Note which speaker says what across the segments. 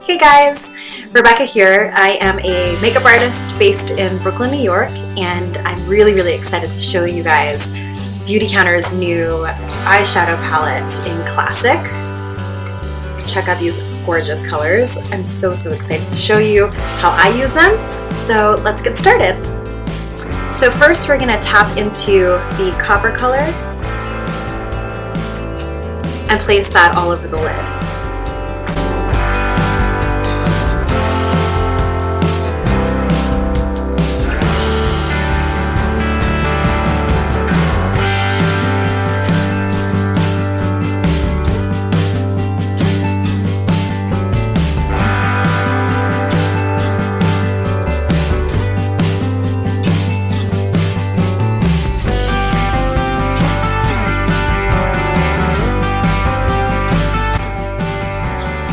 Speaker 1: Hey guys, Rebecca here. I am a makeup artist based in Brooklyn, New York, and I'm really excited to show you guys Beautycounter's new eyeshadow palette in Classic. Check out these gorgeous colors. I'm so excited to show you how I use them. So let's get started. So first we're going to tap into the copper color and place that all over the lid.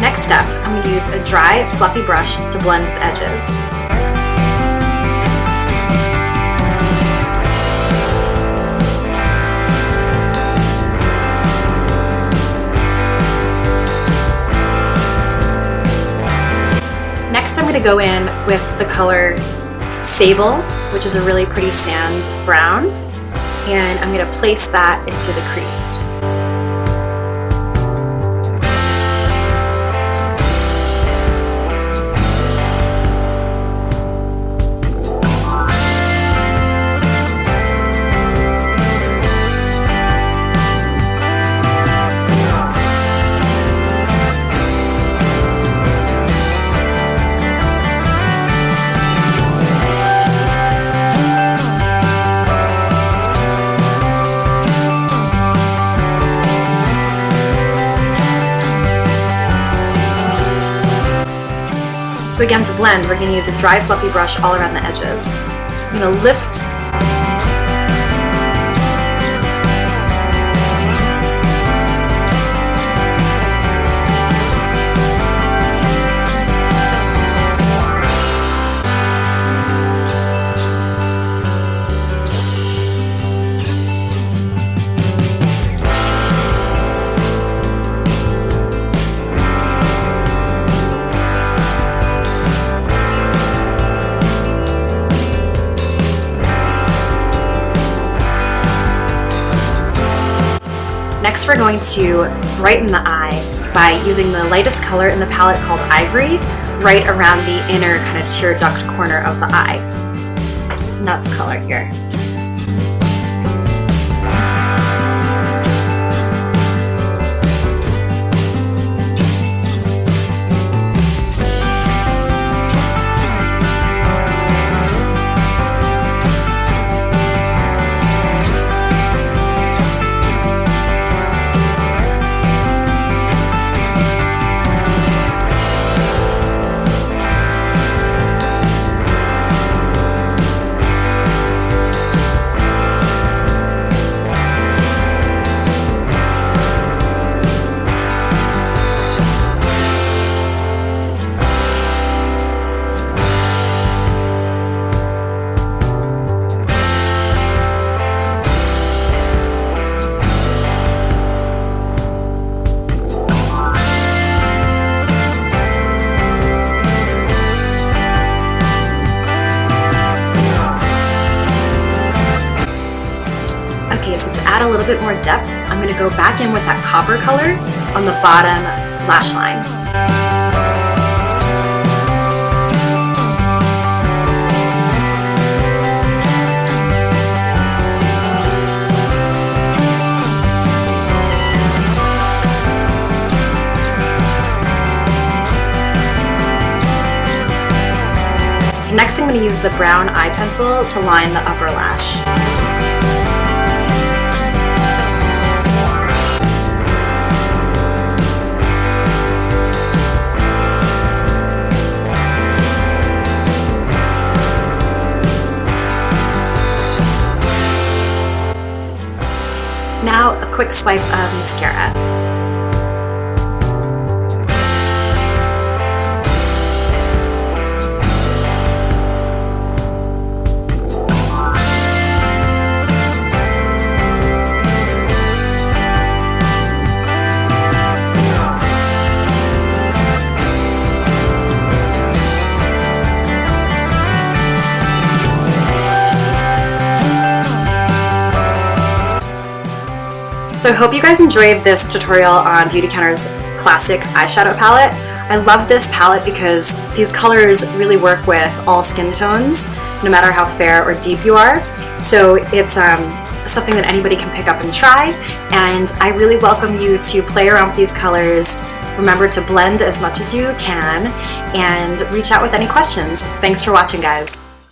Speaker 1: Next step, I'm going to use a dry, fluffy brush to blend the edges. Next, I'm going to go in with the color Sable, which is a really pretty sand brown, and I'm going to place that into the crease. So again, to blend, we're going to use a dry, fluffy brush all around the edges. I'm going to lift Next, we're going to brighten the eye by using the lightest color in the palette called Ivory, right around the inner kind of tear duct corner of the eye. And that's color here. Okay, so to add a little bit more depth, I'm going to go back in with that copper color on the bottom lash line. So next I'm going to use the brown eye pencil to line the upper lash. Now a quick swipe of mascara. So I hope you guys enjoyed this tutorial on Beautycounter's classic eyeshadow palette. I love this palette because these colors really work with all skin tones, no matter how fair or deep you are. So it's something that anybody can pick up and try, and I really welcome you to play around with these colors. Remember to blend as much as you can and reach out with any questions. Thanks for watching, guys.